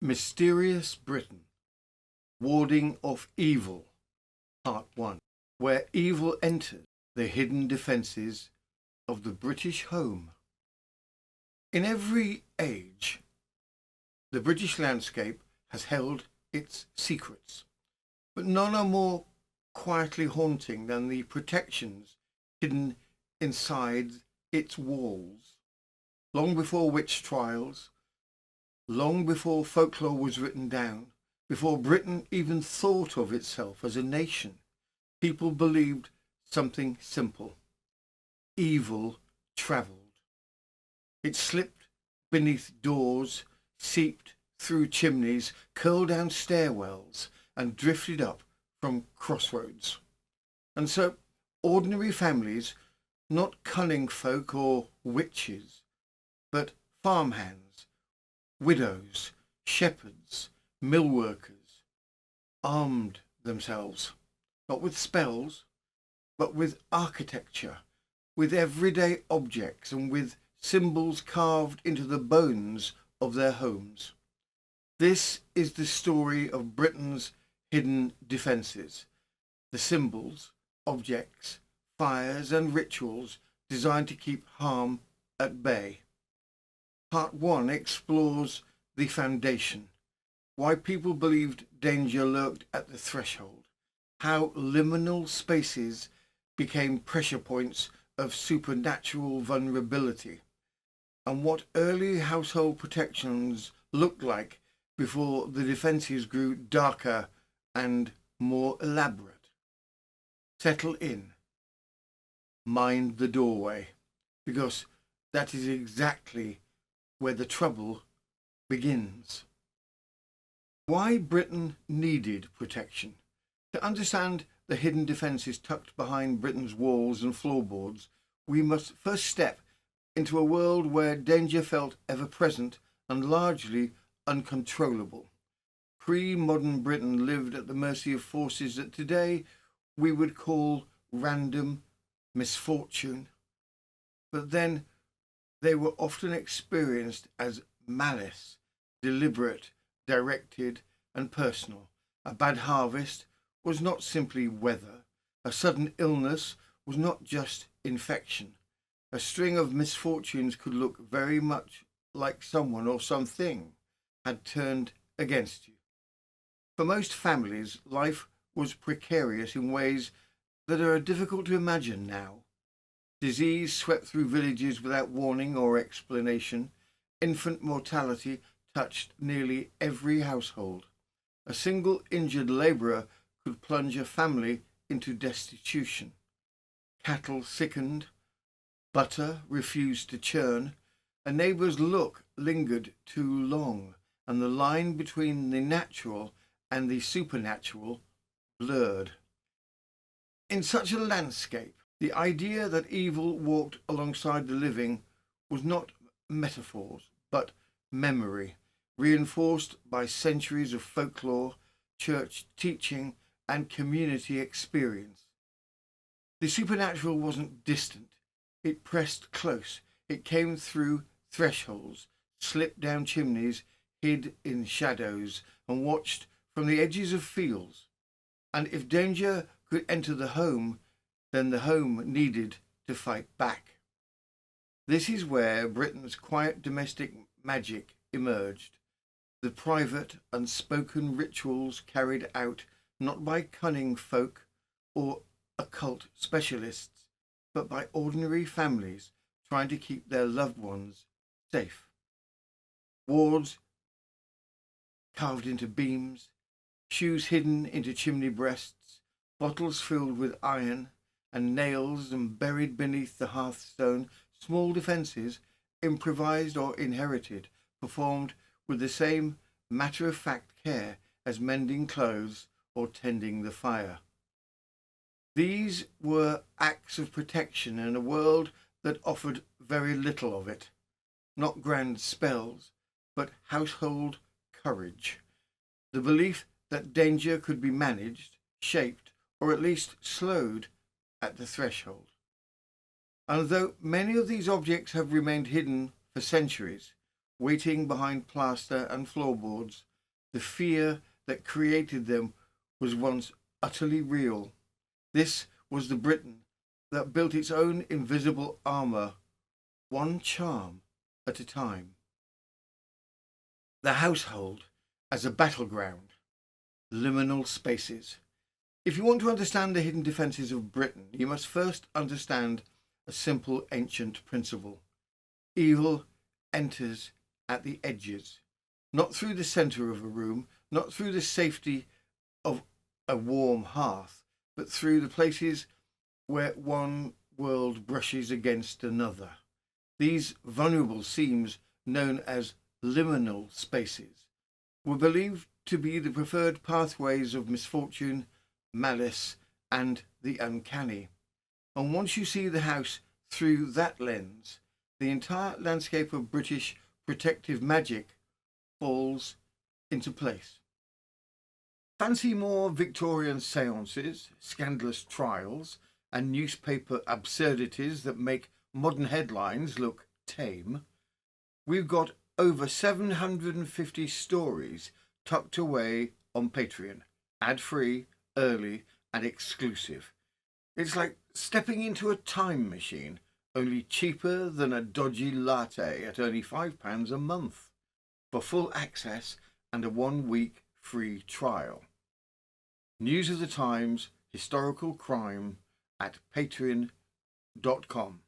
Mysterious Britain, Warding off Evil, Part 1, where evil enters the hidden defences of the British home. In every age, the British landscape has held its secrets, but none are more quietly haunting than the protections hidden inside its walls. Long before witch trials, long before folklore was written down, before Britain even thought of itself as a nation, people believed something simple. Evil travelled. It slipped beneath doors, seeped through chimneys, curled down stairwells, and drifted up from crossroads. And so ordinary families, not cunning folk or witches, but farmhands, widows, shepherds, mill workers, armed themselves, not with spells, but with architecture, with everyday objects, and with symbols carved into the bones of their homes. This is the story of Britain's hidden defences, the symbols, objects, fires and rituals designed to keep harm at bay. Part 1 explores the foundation, why people believed danger lurked at the threshold, how liminal spaces became pressure points of supernatural vulnerability, and what early household protections looked like before the defences grew darker and more elaborate. Settle in. Mind the doorway, because that is exactly where the trouble begins. Why Britain needed protection. To understand the hidden defences tucked behind Britain's walls and floorboards, we must first step into a world where danger felt ever-present and largely uncontrollable. Pre-modern Britain lived at the mercy of forces that today we would call random, misfortune. But then they were often experienced as malice, deliberate, directed and personal. A bad harvest was not simply weather. A sudden illness was not just infection. A string of misfortunes could look very much like someone or something had turned against you. For most families, life was precarious in ways that are difficult to imagine now. Disease swept through villages without warning or explanation. Infant mortality touched nearly every household. A single injured labourer could plunge a family into destitution. Cattle sickened, butter refused to churn, a neighbour's look lingered too long, and the line between the natural and the supernatural blurred. In such a landscape, the idea that evil walked alongside the living was not metaphors, but memory, reinforced by centuries of folklore, church teaching, and community experience. The supernatural wasn't distant. It pressed close. It came through thresholds, slipped down chimneys, hid in shadows, and watched from the edges of fields. And if danger could enter the home, then the home needed to fight back. This is where Britain's quiet domestic magic emerged. The private, unspoken rituals carried out not by cunning folk or occult specialists, but by ordinary families trying to keep their loved ones safe. Wards carved into beams, shoes hidden into chimney breasts, bottles filled with iron, and nails and buried beneath the hearthstone, small defences, improvised or inherited, performed with the same matter-of-fact care as mending clothes or tending the fire. These were acts of protection in a world that offered very little of it. Not grand spells, but household courage. The belief that danger could be managed, shaped, or at least slowed at the threshold. And though many of these objects have remained hidden for centuries, waiting behind plaster and floorboards, the fear that created them was once utterly real. This was the Britain that built its own invisible armour, one charm at a time. The household as a battleground, liminal spaces. If you want to understand the hidden defences of Britain, you must first understand a simple ancient principle. Evil enters at the edges, not through the centre of a room, not through the safety of a warm hearth, but through the places where one world brushes against another. These vulnerable seams, known as liminal spaces, were believed to be the preferred pathways of misfortune, malice, and the uncanny. And once you see the house through that lens, the entire landscape of British protective magic falls into place. Fancy more Victorian seances, scandalous trials, and newspaper absurdities that make modern headlines look tame? We've got over 750 stories tucked away on Patreon, ad-free, early, and exclusive. It's like stepping into a time machine, only cheaper than a dodgy latte at only £5 a month, for full access and a 1-week free trial. News of the Times, historical crime at patreon.com.